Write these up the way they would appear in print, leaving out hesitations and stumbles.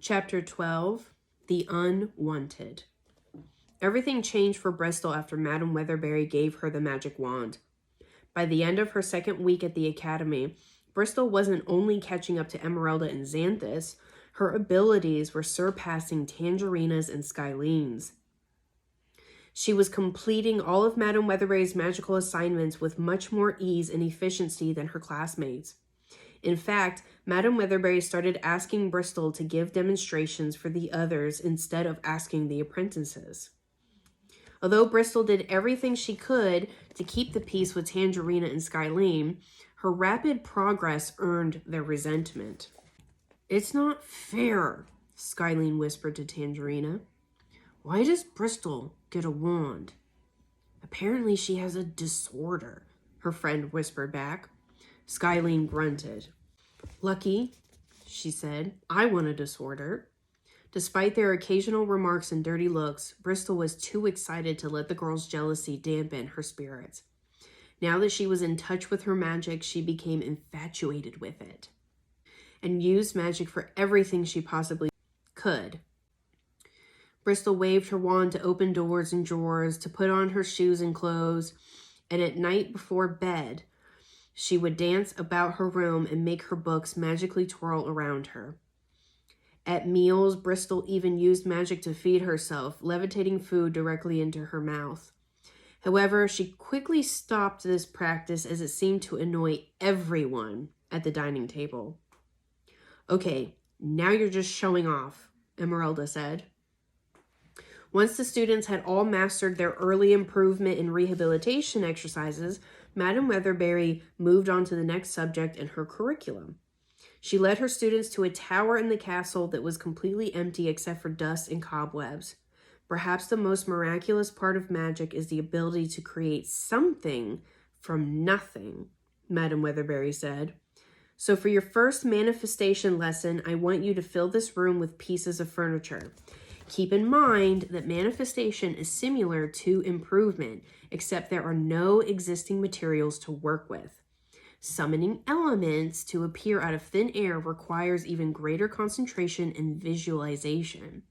Chapter 12, The Unwanted. Everything changed for Bristol after Madame Weatherbury gave her the magic wand. By the end of her second week at the academy, Bristol wasn't only catching up to Emeralda and Xanthus, her abilities were surpassing Tangerina's and Skylene's. She was completing all of Madame Weatherbury's magical assignments with much more ease and efficiency than her classmates. In fact, Madame Weatherbury started asking Bristol to give demonstrations for the others instead of asking the apprentices. Although Bristol did everything she could to keep the peace with Tangerina and Skylene, her rapid progress earned their resentment. "It's not fair," Skylene whispered to Tangerina. "Why does Bristol get a wand?" "Apparently she has a disorder," her friend whispered back. Skylene grunted. "Lucky," she said. "I want a disorder." Despite their occasional remarks and dirty looks, Bristol was too excited to let the girl's jealousy dampen her spirits. Now that she was in touch with her magic, she became infatuated with it and used magic for everything she possibly could. Bristol waved her wand to open doors and drawers, to put on her shoes and clothes, and at night before bed, she would dance about her room and make her books magically twirl around her. At meals, Bristol even used magic to feed herself, levitating food directly into her mouth. However, she quickly stopped this practice as it seemed to annoy everyone at the dining table. "Okay, now you're just showing off," Emeralda said. Once the students had all mastered their early improvement and rehabilitation exercises, Madame Weatherbury moved on to the next subject in her curriculum. She led her students to a tower in the castle that was completely empty except for dust and cobwebs. Perhaps the most miraculous part of magic is the ability to create something from nothing, Madame Weatherbury said. "So for your first manifestation lesson, I want you to fill this room with pieces of furniture. Keep in mind that manifestation is similar to improvement, except there are no existing materials to work with. Summoning elements to appear out of thin air requires even greater concentration and visualization.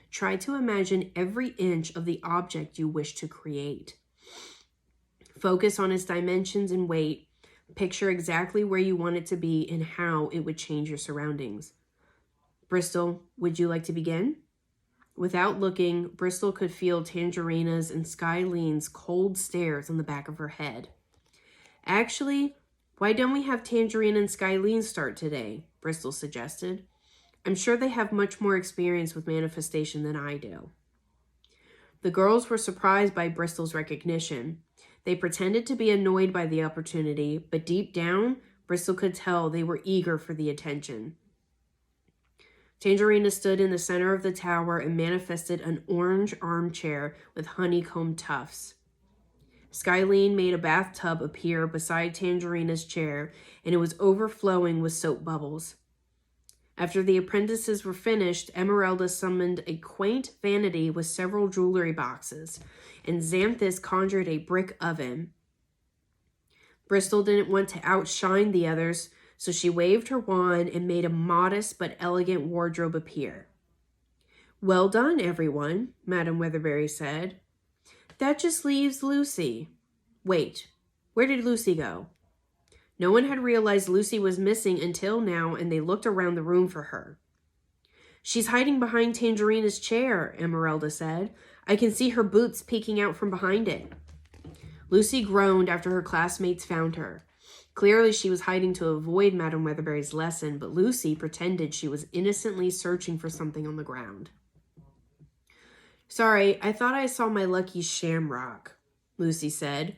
Try to imagine every inch of the object you wish to create. Focus on its dimensions and weight. Picture exactly where you want it to be and how it would change your surroundings." "Bristol, would you like to begin?" Without looking, Bristol could feel Tangerina's and Skylene's cold stares on the back of her head. "Actually, why don't we have Tangerina and Skylene start today?" Bristol suggested. "I'm sure they have much more experience with manifestation than I do." The girls were surprised by Bristol's recognition. They pretended to be annoyed by the opportunity, but deep down, Bristol could tell they were eager for the attention. Tangerina stood in the center of the tower and manifested an orange armchair with honeycomb tufts. Skylene made a bathtub appear beside Tangerina's chair, and it was overflowing with soap bubbles. After the apprentices were finished, Emeralda summoned a quaint vanity with several jewelry boxes, and Xanthus conjured a brick oven. Bristol didn't want to outshine the others, so she waved her wand and made a modest but elegant wardrobe appear. "Well done, everyone," Madame Weatherbury said. "That just leaves Lucy." "Wait, where did Lucy go?" No one had realized Lucy was missing until now, and they looked around the room for her. "She's hiding behind Tangerina's chair," Emeralda said. "I can see her boots peeking out from behind it." Lucy groaned after her classmates found her. Clearly, she was hiding to avoid Madame Weatherbury's lesson, but Lucy pretended she was innocently searching for something on the ground. "Sorry, I thought I saw my lucky shamrock," Lucy said.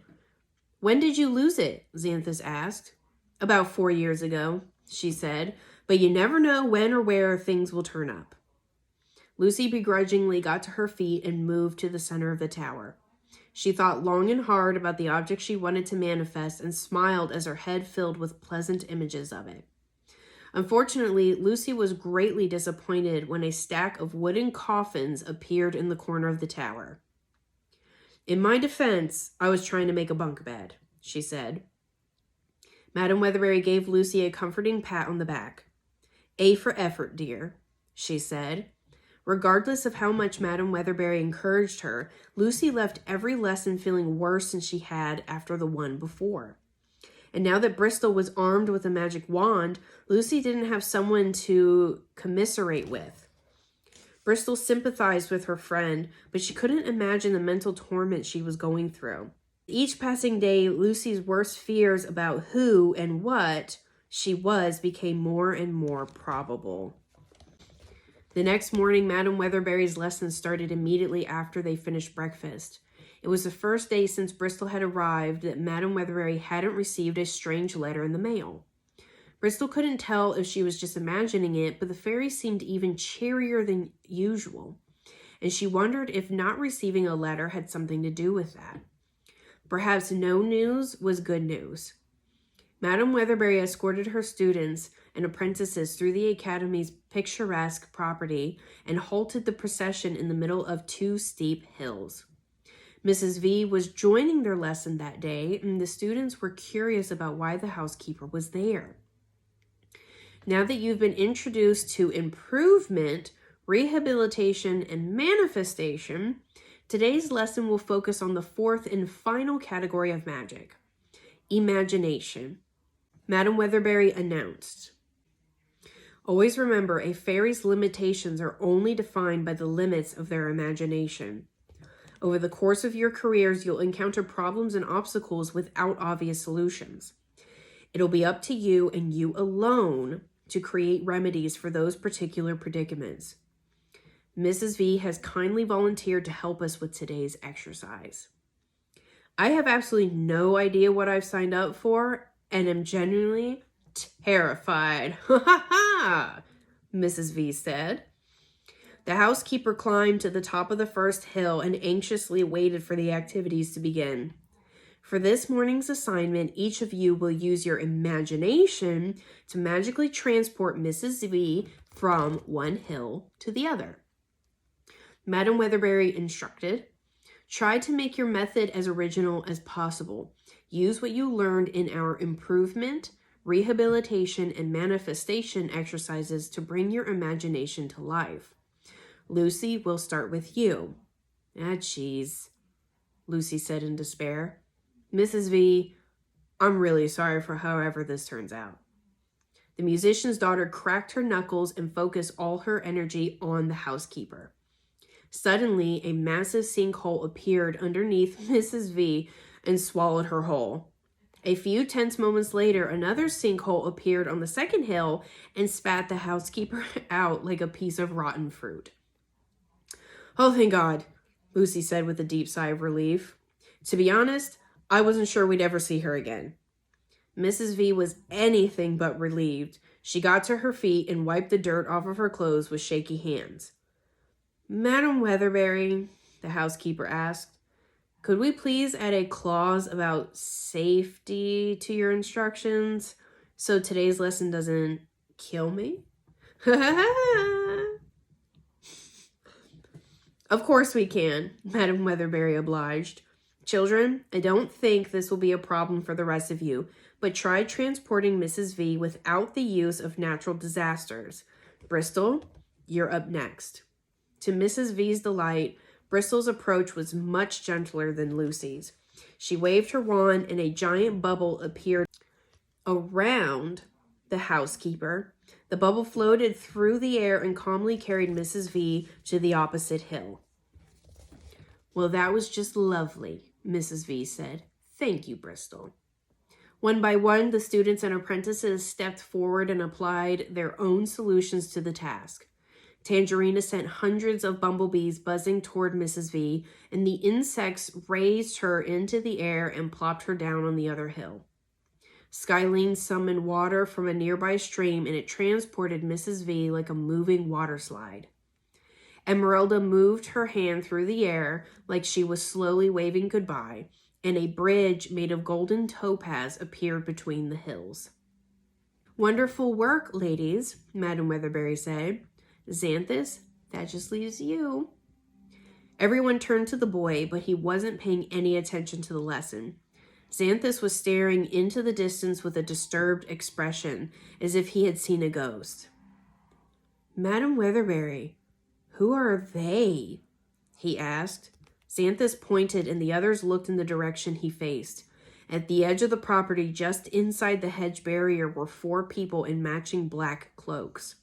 "When did you lose it?" Xanthus asked. "About 4 years ago," she said, "but you never know when or where things will turn up." Lucy begrudgingly got to her feet and moved to the center of the tower. She thought long and hard about the object she wanted to manifest and smiled as her head filled with pleasant images of it. Unfortunately, Lucy was greatly disappointed when a stack of wooden coffins appeared in the corner of the tower. "In my defense, I was trying to make a bunk bed," she said. Madame Weatherbury gave Lucy a comforting pat on the back. "A for effort, dear. she said. Regardless of how much Madam Weatherbury encouraged her, Lucy left every lesson feeling worse than she had after the one before. And now that Bristol was armed with a magic wand, Lucy didn't have someone to commiserate with. Bristol sympathized with her friend, but she couldn't imagine the mental torment she was going through. Each passing day, Lucy's worst fears about who and what she was became more and more probable. The next morning, Madam Weatherbury's lesson started immediately after they finished breakfast. It was the first day since Bristol had arrived that Madam Weatherbury hadn't received a strange letter in the mail. Bristol couldn't tell if she was just imagining it, but the fairy seemed even cheerier than usual, and she wondered if not receiving a letter had something to do with that. Perhaps no news was good news. Madam Weatherbury escorted her students and apprentices through the academy's picturesque property and halted the procession in the middle of two steep hills. Mrs. V was joining their lesson that day, and the students were curious about why the housekeeper was there. Now that you've been introduced to improvement, rehabilitation, and manifestation, today's lesson will focus on the fourth and final category of magic, imagination. Madam Weatherbury announced. Always remember, a fairy's limitations are only defined by the limits of their imagination. Over the course of your careers, you'll encounter problems and obstacles without obvious solutions. It'll be up to you and you alone to create remedies for those particular predicaments. Mrs. V has kindly volunteered to help us with today's exercise. I have absolutely no idea what I've signed up for and am genuinely terrified. Ha ha ha, Mrs. V said. The housekeeper climbed to the top of the first hill and anxiously waited for the activities to begin. For this morning's assignment, each of you will use your imagination to magically transport Mrs. V from one hill to the other. Madam Weatherbury instructed, try to make your method as original as possible. Use what you learned in our improvement, rehabilitation, and manifestation exercises to bring your imagination to life. Lucy, we'll start with you. Ah, jeez, Lucy said in despair. Mrs. V, I'm really sorry for however this turns out. The musician's daughter cracked her knuckles and focused all her energy on the housekeeper. Suddenly, a massive sinkhole appeared underneath Mrs. V and swallowed her whole. A few tense moments later, another sinkhole appeared on the second hill and spat the housekeeper out like a piece of rotten fruit. Oh, thank God, Lucy said with a deep sigh of relief. To be honest, I wasn't sure we'd ever see her again. Mrs. V was anything but relieved. She got to her feet and wiped the dirt off of her clothes with shaky hands. Madam Weatherbury, the housekeeper asked, could we please add a clause about safety to your instructions so today's lesson doesn't kill me? Of course we can, Madam Weatherbury obliged. Children, I don't think this will be a problem for the rest of you, but try transporting Mrs. V without the use of natural disasters. Bristol, you're up next. To Mrs. V's delight, Bristol's approach was much gentler than Lucy's. She waved her wand and a giant bubble appeared around the housekeeper. The bubble floated through the air and calmly carried Mrs. V to the opposite hill. Well, that was just lovely, Mrs. V said. Thank you, Bristol. One by one, the students and apprentices stepped forward and applied their own solutions to the task. Tangerina sent hundreds of bumblebees buzzing toward Mrs. V, and the insects raised her into the air and plopped her down on the other hill. Skylene summoned water from a nearby stream, and it transported Mrs. V like a moving water slide. Esmeralda moved her hand through the air like she was slowly waving goodbye, and a bridge made of golden topaz appeared between the hills. Wonderful work, ladies, Madam Weatherbury said. Xanthus, that just leaves you. Everyone turned to the boy, but he wasn't paying any attention to the lesson. Xanthus was staring into the distance with a disturbed expression, as if he had seen a ghost. Madam Weatherbury, who are they? He asked. Xanthus pointed and the others looked in the direction he faced. At the edge of the property, just inside the hedge barrier, were 4 people in matching black cloaks.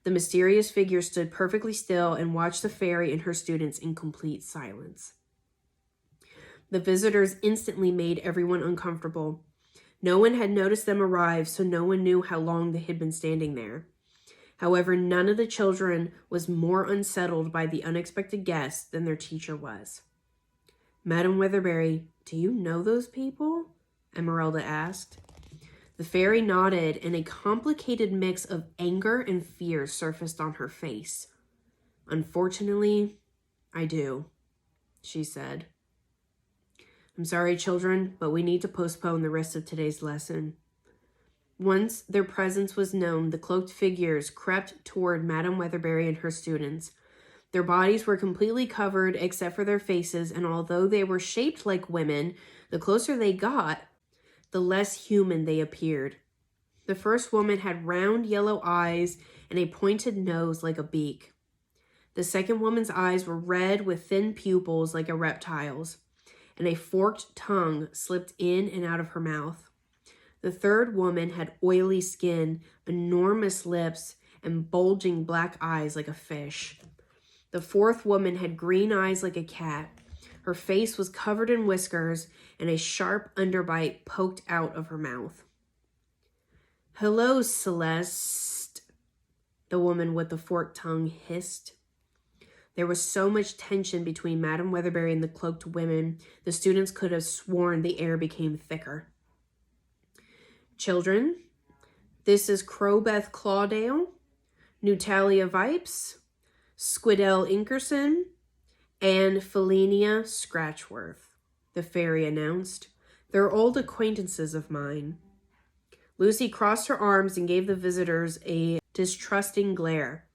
The mysterious figure stood perfectly still and watched the fairy and her students in complete silence. The visitors instantly made everyone uncomfortable. No one had noticed them arrive, so no one knew how long they had been standing there. However, none of the children was more unsettled by the unexpected guests than their teacher was. Madam Weatherbury, do you know those people? Emeralda asked. The fairy nodded, and a complicated mix of anger and fear surfaced on her face. Unfortunately, I do, she said. I'm sorry, children, but we need to postpone the rest of today's lesson. Once their presence was known, the cloaked figures crept toward Madam Weatherbury and her students. Their bodies were completely covered except for their faces, and although they were shaped like women, the closer they got, the less human they appeared. The first woman had round yellow eyes and a pointed nose like a beak. The second woman's eyes were red with thin pupils like a reptile's, and a forked tongue slipped in and out of her mouth. The third woman had oily skin, enormous lips, and bulging black eyes like a fish. The fourth woman had green eyes like a cat. Her face was covered in whiskers, and a sharp underbite poked out of her mouth. Hello, Celeste, the woman with the forked tongue hissed. There was so much tension between Madam Weatherbury and the cloaked women, the students could have sworn the air became thicker. Children, this is Crowbeth Clawdale, Nutalia Vipes, Squidell Inkerson, and Felinia Scratchworth, the fairy announced. They're old acquaintances of mine. Lucy crossed her arms and gave the visitors a distrusting glare.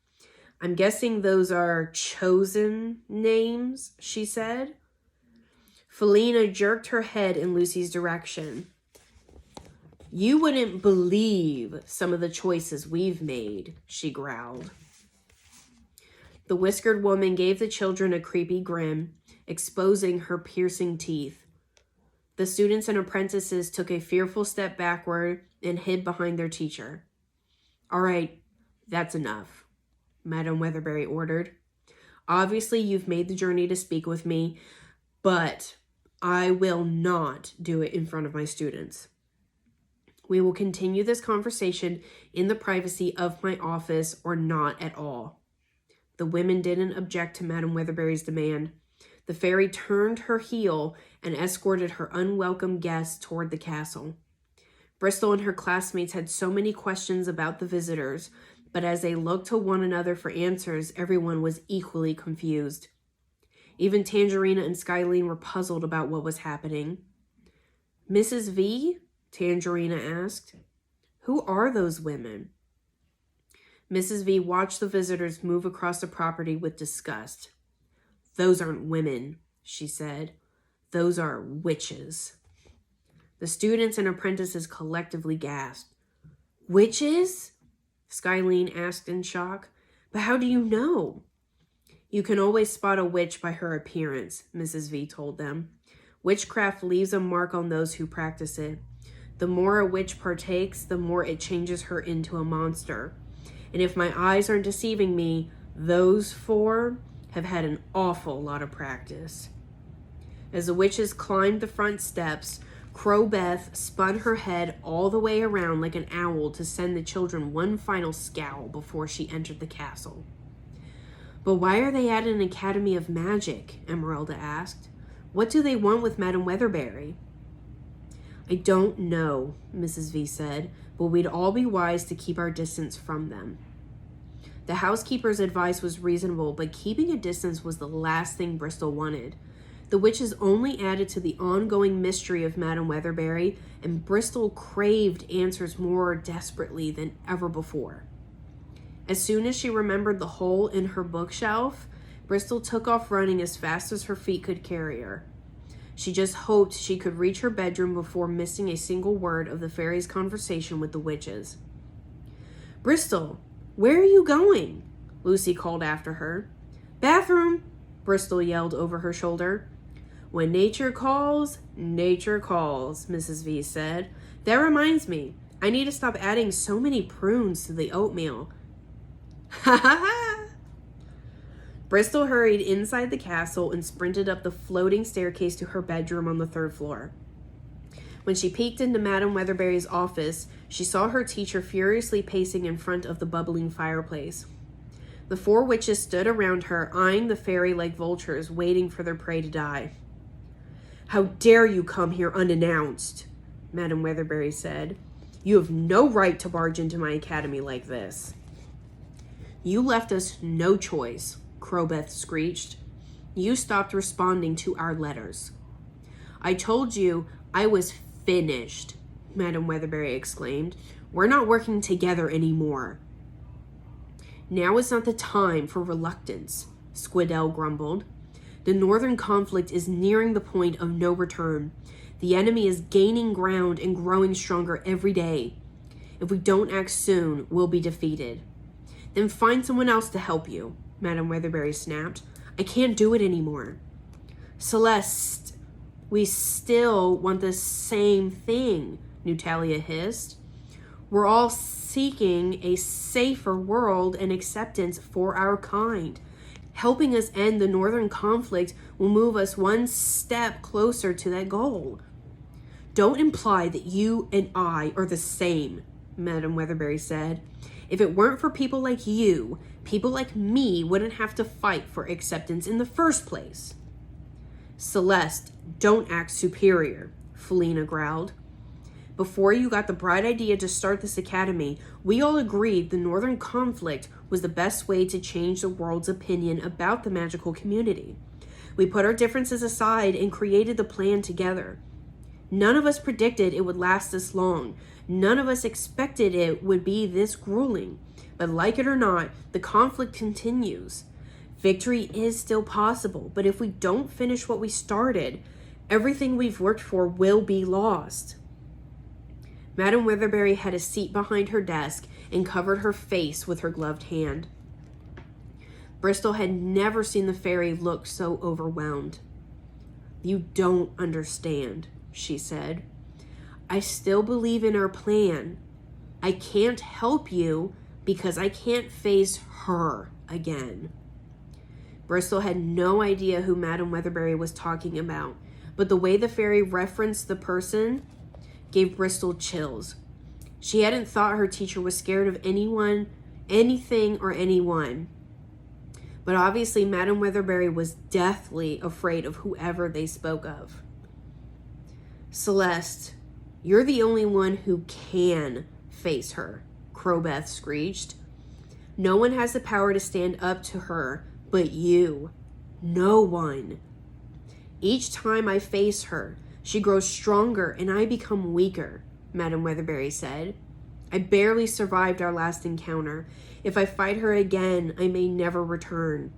I'm guessing those are chosen names, she said. Felina jerked her head in Lucy's direction. You wouldn't believe some of the choices we've made, she growled. The whiskered woman gave the children a creepy grin, exposing her piercing teeth. The students and apprentices took a fearful step backward and hid behind their teacher. All right, that's enough, Madam Weatherbury ordered. Obviously, you've made the journey to speak with me, but I will not do it in front of my students. We will continue this conversation in the privacy of my office or not at all. The women didn't object to Madam Weatherbury's demand. The fairy turned her heel and escorted her unwelcome guests toward the castle. Bristol and her classmates had so many questions about the visitors, but as they looked to one another for answers, everyone was equally confused. Even Tangerina and Skylene were puzzled about what was happening. Mrs. V? Tangerina asked. Who are those women? Mrs. V watched the visitors move across the property with disgust. Those aren't women, she said. Those are witches. The students and apprentices collectively gasped. Witches? Skylene asked in shock. But how do you know? You can always spot a witch by her appearance, Mrs. V told them. Witchcraft leaves a mark on those who practice it. The more a witch partakes, the more it changes her into a monster. And if my eyes aren't deceiving me, those 4 have had an awful lot of practice. As the witches climbed the front steps, Crowbeth spun her head all the way around like an owl to send the children one final scowl before she entered the castle. But why are they at an academy of magic? Emeralda asked. What do they want with Madam Weatherbury? I don't know, Mrs. V said, but we'd all be wise to keep our distance from them. The housekeeper's advice was reasonable, but keeping a distance was the last thing Bristol wanted. The witches only added to the ongoing mystery of Madam Weatherbury, and Bristol craved answers more desperately than ever before. As soon as she remembered the hole in her bookshelf, Bristol took off running as fast as her feet could carry her. She just hoped she could reach her bedroom before missing a single word of the fairy's conversation with the witches. Bristol, Where are you going? Lucy called after her. Bathroom, Bristol yelled over her shoulder. When nature calls, Mrs. V said. That reminds me, I need to stop adding so many prunes to the oatmeal. Ha ha ha! Bristol hurried inside the castle and sprinted up the floating staircase to her bedroom on the 3rd floor. When she peeked into Madame Weatherbury's office, she saw her teacher furiously pacing in front of the bubbling fireplace. The 4 witches stood around her, eyeing the fairy like vultures, waiting for their prey to die. How dare you come here unannounced, Madame Weatherbury said. You have no right to barge into my academy like this. You left us no choice, Crowbeth screeched. You stopped responding to our letters. I told you I was finished, Madame Weatherbury exclaimed. We're not working together anymore. Now is not the time for reluctance, Squidell grumbled. The northern conflict is nearing the point of no return. The enemy is gaining ground and growing stronger every day. If we don't act soon, we'll be defeated. Then find someone else to help you, Madame Weatherbury snapped. I can't do it anymore. Celeste, we still want the same thing, Nutalia hissed. We're all seeking a safer world and acceptance for our kind. Helping us end the northern conflict will move us one step closer to that goal. Don't imply that you and I are the same, Madame Weatherbury said. If it weren't for people like you, people like me wouldn't have to fight for acceptance in the first place. Celeste, don't act superior, Felina growled. Before you got the bright idea to start this academy, we all agreed the northern conflict was the best way to change the world's opinion about the magical community. We put our differences aside and created the plan together. None of us predicted it would last this long. None of us expected it would be this grueling. But like it or not, the conflict continues. Victory is still possible, but if we don't finish what we started, everything we've worked for will be lost. Madame Weatherbury had a seat behind her desk and covered her face with her gloved hand. Bristol had never seen the fairy look so overwhelmed. You don't understand, she said. I still believe in our plan. I can't help you because I can't face her again. Bristol had no idea who Madame Weatherbury was talking about, but the way the fairy referenced the person gave Bristol chills. She hadn't thought her teacher was scared of anyone, anything, or anyone. But obviously Madame Weatherbury was deathly afraid of whoever they spoke of. Celeste, you're the only one who can face her, Crowbeth screeched. No one has the power to stand up to her but you. No one. Each time I face her, she grows stronger and I become weaker, Madame Weatherbury said. I barely survived our last encounter. If I fight her again, I may never return.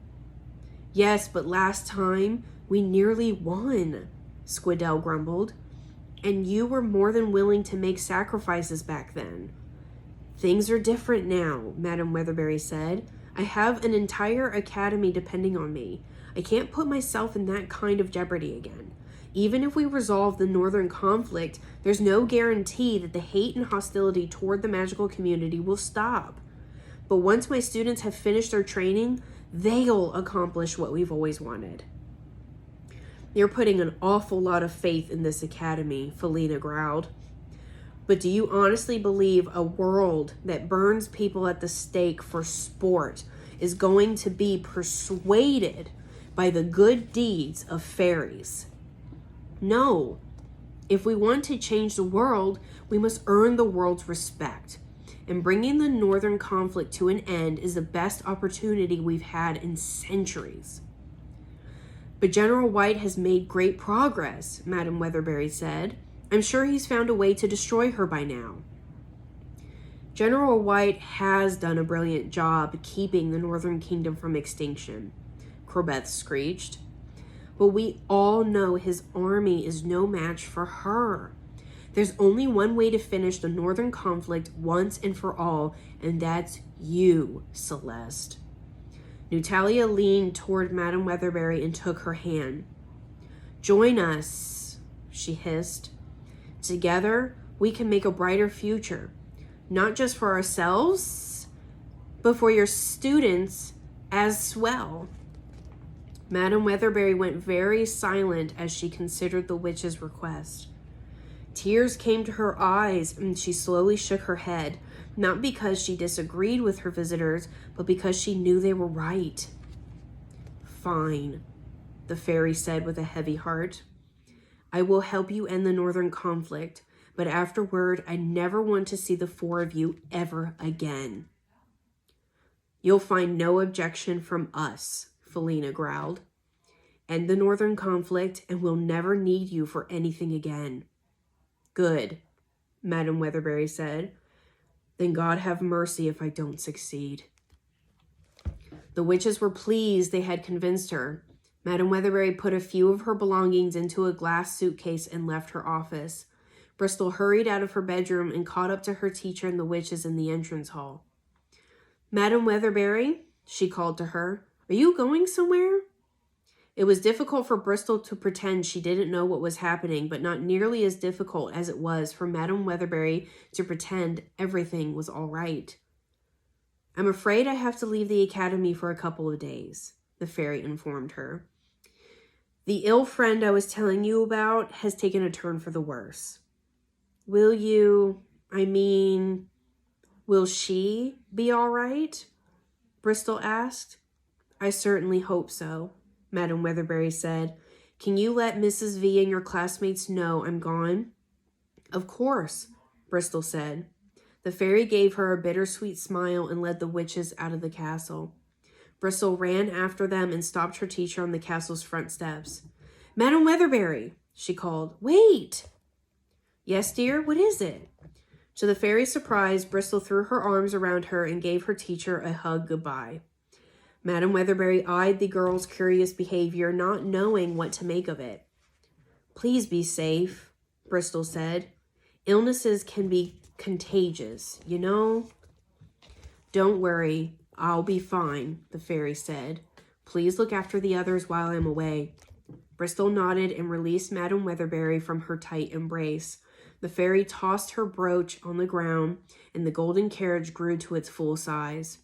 Yes, but last time we nearly won, Squidell grumbled. And you were more than willing to make sacrifices back then. Things are different now, Madame Weatherbury said. I have an entire academy depending on me. I can't put myself in that kind of jeopardy again. Even if we resolve the northern conflict, there's no guarantee that the hate and hostility toward the magical community will stop. But once my students have finished their training, they'll accomplish what we've always wanted. You're putting an awful lot of faith in this academy, Felina growled. But do you honestly believe a world that burns people at the stake for sport is going to be persuaded by the good deeds of fairies? No. If we want to change the world, we must earn the world's respect. And bringing the northern conflict to an end is the best opportunity we've had in centuries. But General White has made great progress, Madame Weatherbury said. I'm sure he's found a way to destroy her by now. General White has done a brilliant job keeping the Northern Kingdom from extinction, Crowbeth screeched. But we all know his army is no match for her. There's only one way to finish the northern conflict once and for all, and that's you, Celeste. Natalia leaned toward Madame Weatherbury and took her hand. Join us, she hissed. Together, we can make a brighter future, not just for ourselves, but for your students as well. Madame Weatherbury went very silent as she considered the witch's request. Tears came to her eyes, and she slowly shook her head, not because she disagreed with her visitors, but because she knew they were right. Fine, the fairy said with a heavy heart. I will help you end the northern conflict, but afterward, I never want to see the four of you ever again. You'll find no objection from us, Felina growled. End the northern conflict, and we'll never need you for anything again. Good, Madame Weatherbury said. Then God have mercy if I don't succeed. The witches were pleased they had convinced her. Madame Weatherbury put a few of her belongings into a glass suitcase and left her office. Bristol hurried out of her bedroom and caught up to her teacher and the witches in the entrance hall. Madame Weatherbury, she called to her, are you going somewhere? It was difficult for Bristol to pretend she didn't know what was happening, but not nearly as difficult as it was for Madame Weatherbury to pretend everything was all right. I'm afraid I have to leave the academy for a couple of days, the fairy informed her. The ill friend I was telling you about has taken a turn for the worse. Will she be all right? Bristol asked. I certainly hope so, Madame Weatherbury said. Can you let Mrs. V and your classmates know I'm gone? Of course, Bristol said. The fairy gave her a bittersweet smile and led the witches out of the castle. Bristol ran after them and stopped her teacher on the castle's front steps. Madame Weatherbury, she called. Wait! Yes, dear, what is it? To the fairy's surprise, Bristol threw her arms around her and gave her teacher a hug goodbye. Madame Weatherbury eyed the girl's curious behavior, not knowing what to make of it. Please be safe, Bristol said. Illnesses can be contagious, you know? Don't worry, I'll be fine, the fairy said. Please look after the others while I'm away. Bristol nodded and released Madame Weatherbury from her tight embrace. The fairy tossed her brooch on the ground, and the golden carriage grew to its full size.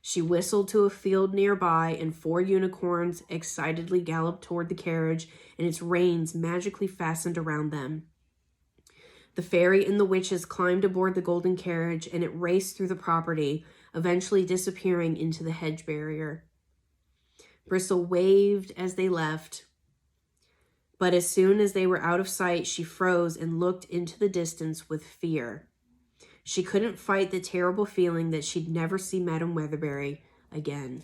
She whistled to a field nearby, and 4 unicorns excitedly galloped toward the carriage, and its reins magically fastened around them. The fairy and the witches climbed aboard the golden carriage, and it raced through the property, eventually disappearing into the hedge barrier. Bristol waved as they left, but as soon as they were out of sight, she froze and looked into the distance with fear. She couldn't fight the terrible feeling that she'd never see Madame Weatherbury again.